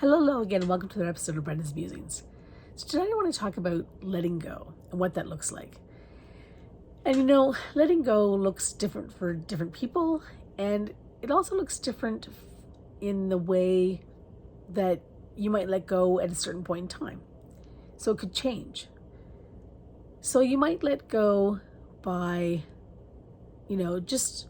Hello again, welcome to another episode of Brenda's Musings. So today I want to talk about letting go and what that looks like. And letting go looks different for different people, and it also looks different in the way that you might let go at a certain point in time. So it could change. So you might let go by, just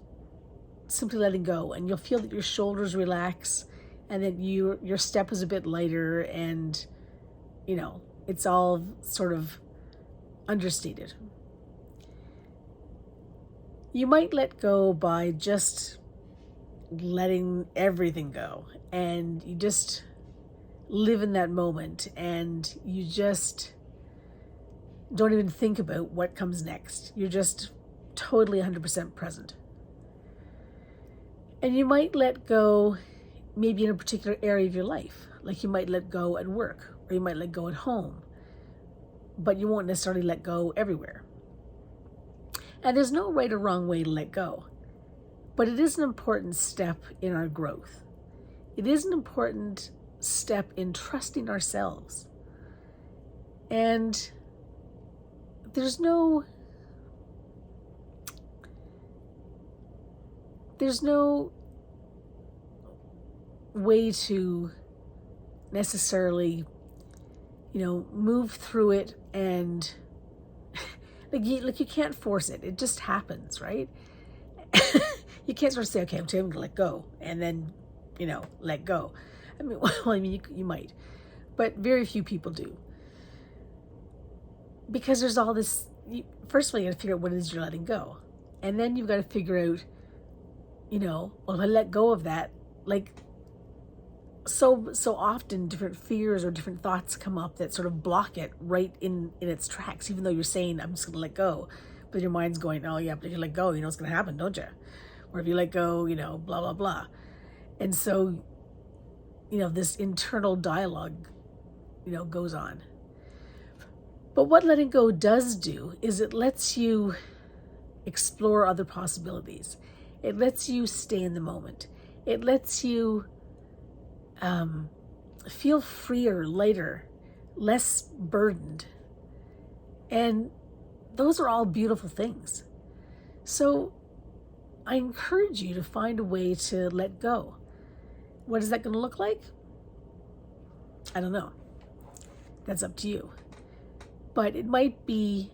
simply letting go, and you'll feel that your shoulders relax and that your step is a bit lighter, and it's all sort of understated. You might let go by just letting everything go, and you just live in that moment, and you just don't even think about what comes next. You're just totally 100% present. And you might let go maybe in a particular area of your life. Like you might let go at work, or you might let go at home, but you won't necessarily let go everywhere. And there's no right or wrong way to let go, but it is an important step in our growth. It is an important step in trusting ourselves. And there's no way to necessarily, move through it, and like you can't force it. It just happens, right? You can't sort of say, okay, I'm going to let go, and then, let go. You might, but very few people do. Because there's all this, first of all, you got to figure out what it is you're letting go. And then you've got to figure out, well, if I let go of that, like, so often different fears or different thoughts come up that sort of block it right in its tracks, even though you're saying, I'm just going to let go. But your mind's going, oh yeah, but if you let go, you know what's going to happen, don't you? Or if you let go, blah, blah, blah. And so, this internal dialogue, goes on. But what letting go does do is it lets you explore other possibilities. It lets you stay in the moment. It lets you feel freer, lighter, less burdened. And those are all beautiful things. So I encourage you to find a way to let go. What is that going to look like? I don't know. That's up to you. But it might be,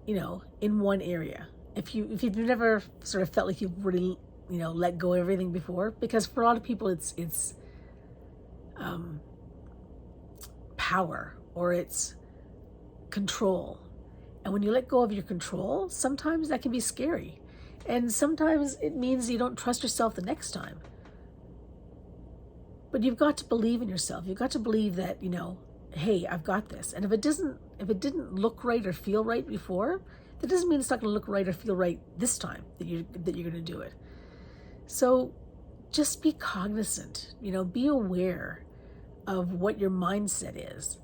in one area. If you've never sort of felt like you've really, let go of everything before, because for a lot of people it's power, or it's control. And when you let go of your control, sometimes that can be scary. And sometimes it means you don't trust yourself the next time. But you've got to believe in yourself. You've got to believe that, hey, I've got this. And if it didn't look right or feel right before, that doesn't mean it's not going to look right or feel right this time that you're going to do it. So just be cognizant, be aware of what your mindset is.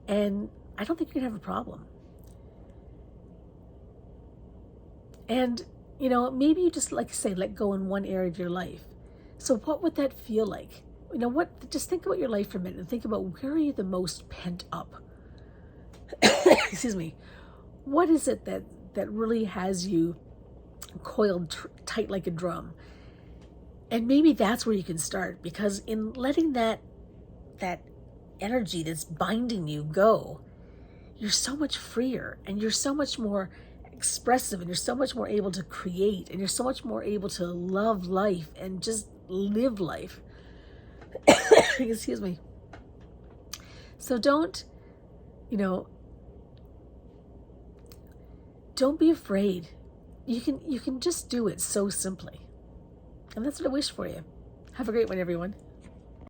And I don't think you're going to have a problem. And, maybe you just, like I say, let go in one area of your life. So what would that feel like? Just think about your life for a minute and think about, where are you the most pent up? Excuse me. What is it that really has you coiled tight like a drum? And maybe that's where you can start, because in letting that energy that's binding you go, you're so much freer, and you're so much more expressive, and you're so much more able to create, and you're so much more able to love life and just live life. Excuse me. So don't be afraid. You can just do it so simply. And that's what I wish for you. Have a great one, everyone.